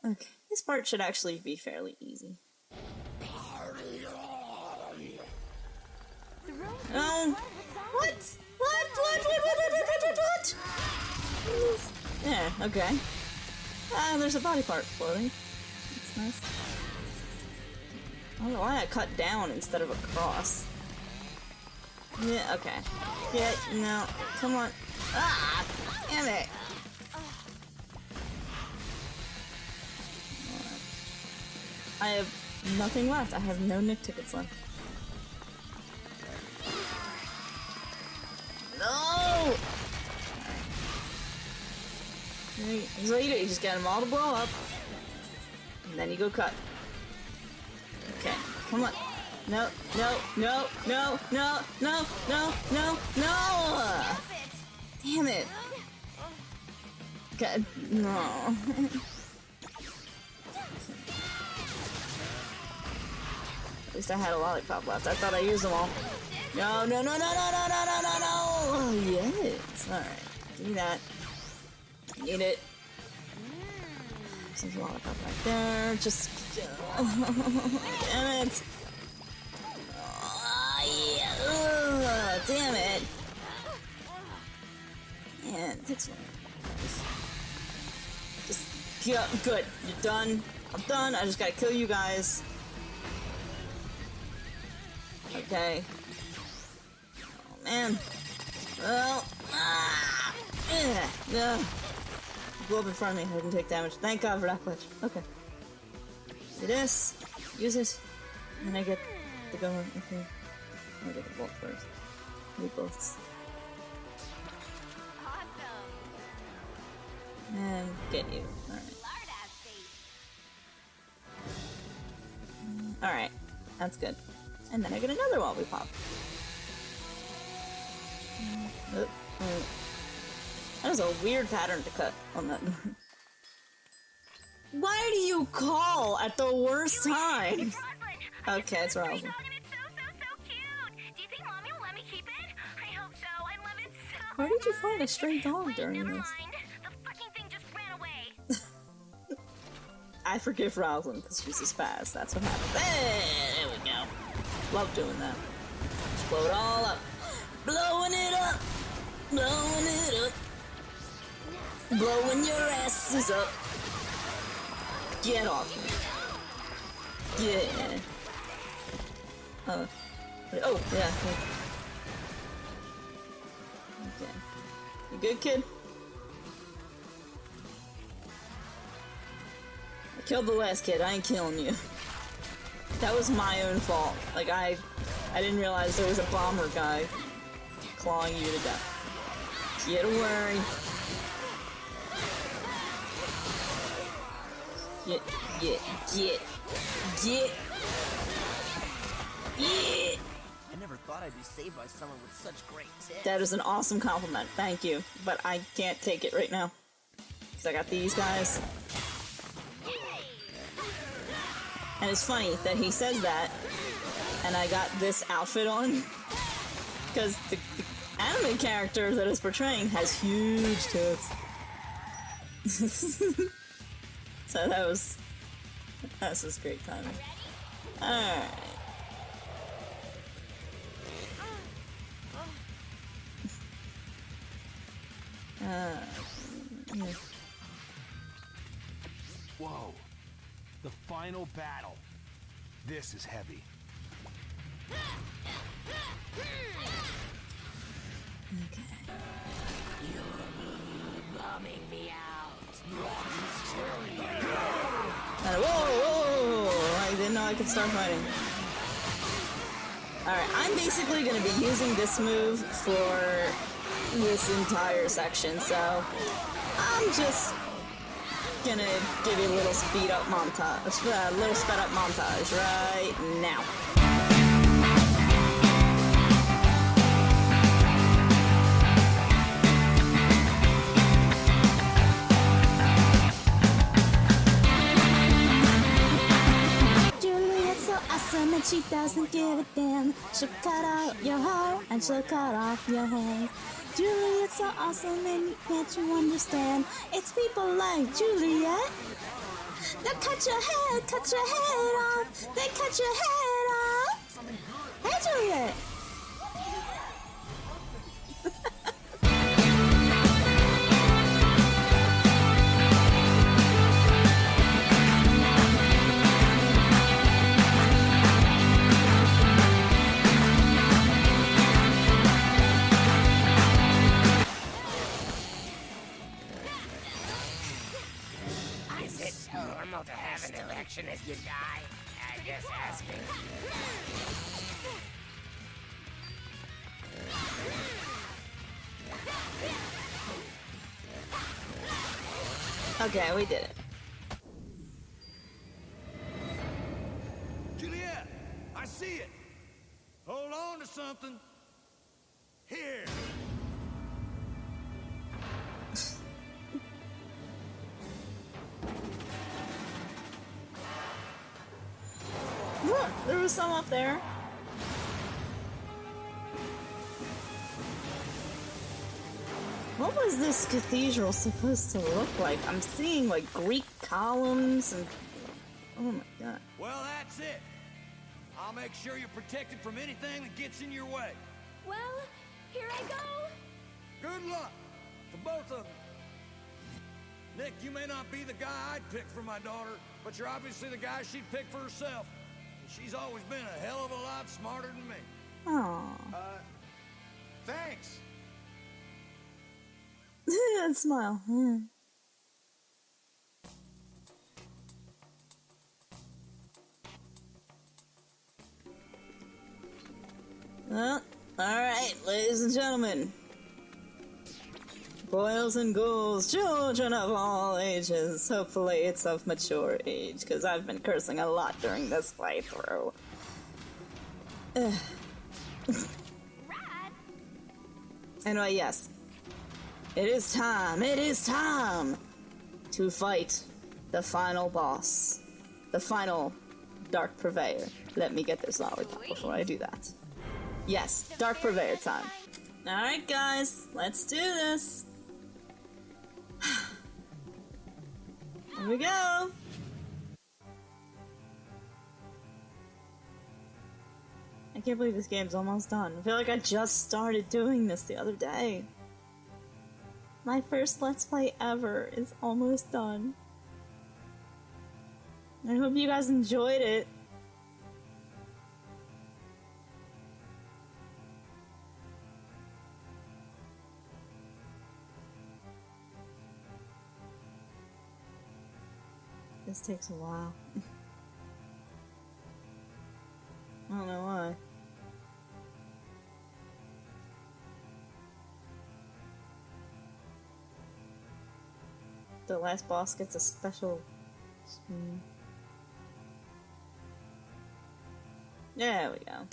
Okay, this part should actually be fairly easy. Oh, what? What? Yeah, okay. Ah, there's a body part floating. That's nice. I don't know why I cut down instead of across. Yeah, okay. Yeah, no, come on. Ah, damn it. I have nothing left. I have no Nick tickets left. No! Here's what you do. You just get them all to blow up. And then you go cut. Okay, come on. No, no, no, no, no, no, no, no, no! Damn it. God, no. At least I had a lollipop left. I thought I used them all. No, no, no, no, no, no, no, no, no, no! Oh, yes. Alright. Give me that. Need it. There's a lollipop right there. Just... damn it! Oh, yeah. Ugh, damn it! Man, it takes one. Just... yeah, good. You're done. I'm done. I just gotta kill you guys. Okay. Oh, man. Well, blew up in front of me. I didn't take damage. Thank God for that glitch. Okay. Do this. Use it. And then I get the gun. Okay. I get the bolt first. Need bolts. And get you. Alright. Alright. That's good. And then I get another Lollipop. That was a weird pattern to cut on that. Why do you call at the worst time? Okay, it's Roslyn. Do you think Mommy will let me keep it? I hope so. I love it so Where did you find a stray dog during never this? mind. The fucking thing just ran away. I forgive Roslyn because she's a spaz. That's what happens. Hey, there we go. Love doing that. Just blow it all up. Blowing it up. Blowing it up. Blowing your asses up. Get off me. Yeah. Oh, yeah. Okay. You good, kid? I killed the last kid. I ain't killing you. That was my own fault. Like, I didn't realize there was a bomber guy clawing you to death. Yeah, don't worry. Get. I never thought I'd be saved by someone with such great tips. That is an awesome compliment. Thank you. But I can't take it right now. Because I got these guys. And it's funny that he says that, and I got this outfit on. Because the anime character that it's portraying has huge tits. So that's just great timing. Alright. Whoa. The final battle. This is heavy. Okay. You're bombing me out. Whoa! I didn't know I could start fighting. Alright, I'm basically going to be using this move for this entire section, so I'm just gonna give you a little sped up montage right now. And she doesn't give a damn. She'll cut out your heart and she'll cut off your hand. Juliet's so awesome and can't you understand? It's people like Juliet They'll cut your head off. They cut your head off. Hey, Juliet. Is it normal to have an erection as you die? I'm just asking. Okay, we did it. Juliet, I see it. Hold on to something. Here. Look, there was some up there. What was this cathedral supposed to look like? I'm seeing like Greek columns and... Oh my god. Well, that's it. I'll make sure you're protected from anything that gets in your way. Well, here I go. Good luck to both of them. Nick, you may not be the guy I'd pick for my daughter, but you're obviously the guy she'd pick for herself. And she's always been a hell of a lot smarter than me. Aww. Thanks. And smile. Well, alright, ladies and gentlemen. Boys and ghouls, children of all ages. Hopefully it's of mature age, because I've been cursing a lot during this playthrough. Rad. Anyway, yes. It is time to fight the final boss. The final Dark Purveyor. Let me get this lollipop before I do that. Yes, Dark Purveyor time. Alright guys, let's do this. Here we go. I can't believe this game's almost done. I feel like I just started doing this the other day. My first Let's Play ever is almost done. I hope you guys enjoyed it. This takes a while. I don't know why. The last boss gets a special spoon. There we go.